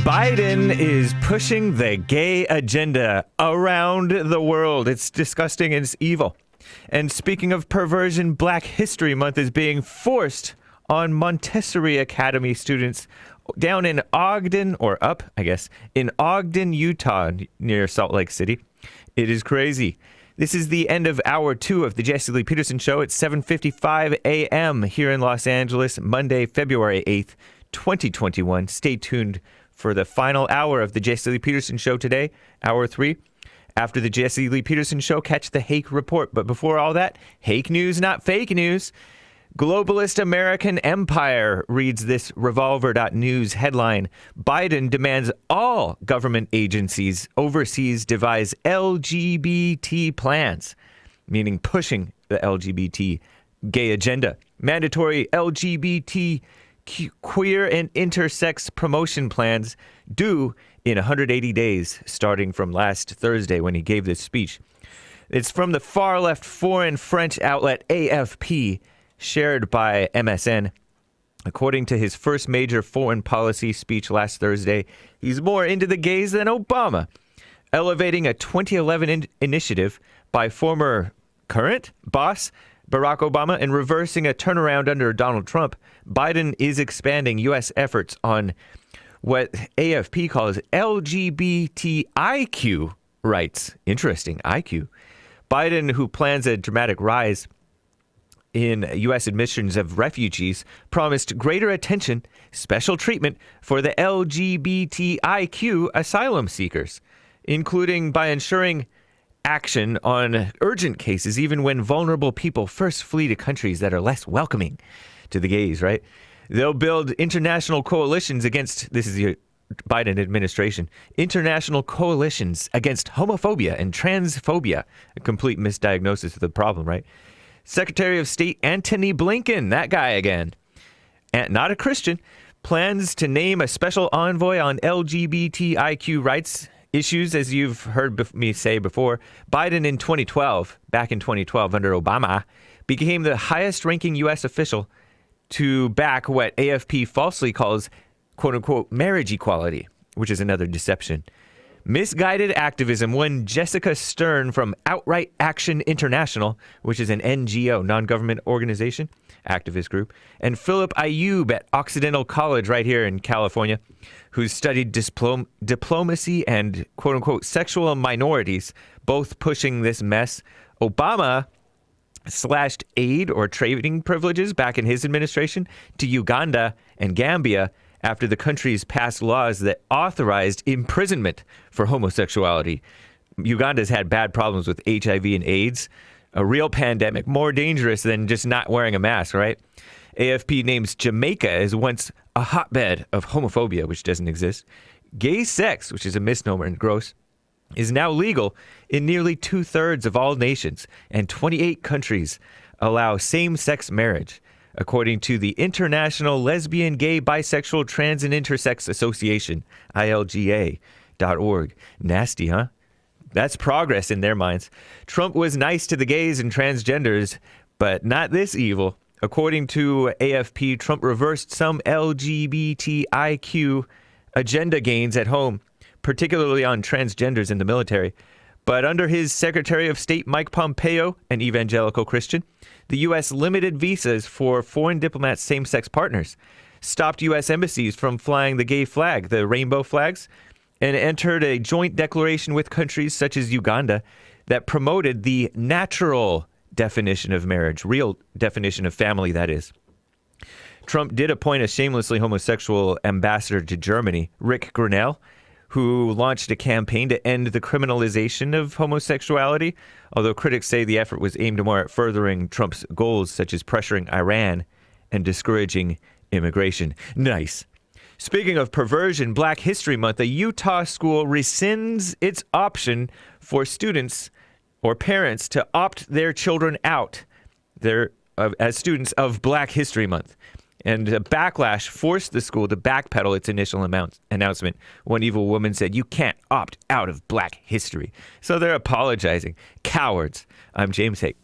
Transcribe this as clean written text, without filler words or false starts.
Biden is pushing the gay agenda around the world. It's disgusting and it's evil. And speaking of perversion, Black History Month is being forced on Montessori Academy students down in Ogden, or up, I guess, in Ogden, Utah, near Salt Lake City. It is crazy. This is the end of Hour 2 of the Jesse Lee Peterson Show at 7:55 a.m. here in Los Angeles, Monday, February 8th, 2021. Stay tuned for the final hour of the Jesse Lee Peterson Show today, Hour 3. After the Jesse Lee Peterson Show, catch the Hake Report. But before all that, Hake news, not fake news. Globalist American Empire reads this Revolver.news headline. Biden demands all government agencies overseas devise LGBT plans, meaning pushing the LGBT gay agenda. Mandatory LGBT queer and intersex promotion plans due in 180 days, starting from last Thursday when he gave this speech. It's from the far-left foreign French outlet AFP, shared by MSN. According to his first major foreign policy speech last Thursday, he's more into the gays than Obama, elevating a 2011 initiative by former current boss Barack Obama and reversing a turnaround under Donald Trump. Biden is expanding U.S. efforts on what AFP calls LGBTIQ rights. Interesting, IQ. Biden, who plans a dramatic rise in U.S. admissions of refugees, promised greater attention, special treatment for the LGBTIQ asylum seekers, including by ensuring action on urgent cases, even when vulnerable people first flee to countries that are less welcoming to the gays, right? They'll build international coalitions against, this is the Biden administration, international coalitions against homophobia and transphobia, a complete misdiagnosis of the problem, right? Secretary of State Antony Blinken, that guy again, and not a Christian, plans to name a special envoy on LGBTIQ rights issues, as you've heard me say before. Biden back in 2012, under Obama, became the highest-ranking U.S. official to back what AFP falsely calls, quote-unquote, marriage equality, which is another deception. Misguided activism when Jessica Stern from Outright Action International, which is an NGO, non-government organization, activist group, and Philip Ayub at Occidental College right here in California, who studied diplomacy and, quote-unquote, sexual minorities, both pushing this mess. Obama slashed aid or trading privileges back in his administration to Uganda and Gambia after the countries passed laws that authorized imprisonment for homosexuality. Uganda's had bad problems with HIV and AIDS, a real pandemic, more dangerous than just not wearing a mask, right? AFP names Jamaica as once a hotbed of homophobia, which doesn't exist. Gay sex, which is a misnomer and gross, is now legal in nearly 2/3 of all nations, and 28 countries allow same-sex marriage, according to the International Lesbian, Gay, Bisexual, Trans, and Intersex Association, ILGA.org. Nasty, huh? That's progress in their minds. Trump was nice to the gays and transgenders, but not this evil. According to AFP, Trump reversed some LGBTIQ agenda gains at home, particularly on transgenders in the military. But under his Secretary of State, Mike Pompeo, an evangelical Christian, the U.S. limited visas for foreign diplomats' same-sex partners, stopped U.S. embassies from flying the gay flag, the rainbow flags, and entered a joint declaration with countries such as Uganda that promoted the natural definition of marriage, real definition of family, that is. Trump did appoint a shamelessly homosexual ambassador to Germany, Rick Grinnell, who launched a campaign to end the criminalization of homosexuality, although critics say the effort was aimed more at furthering Trump's goals, such as pressuring Iran and discouraging immigration. Nice. Speaking of perversion, Black History Month, a Utah school rescinds its option for students or parents to opt their children out as students of Black History Month. And a backlash forced the school to backpedal its initial announcement. One evil woman said, "You can't opt out of Black history." So they're apologizing. Cowards. I'm James Hake.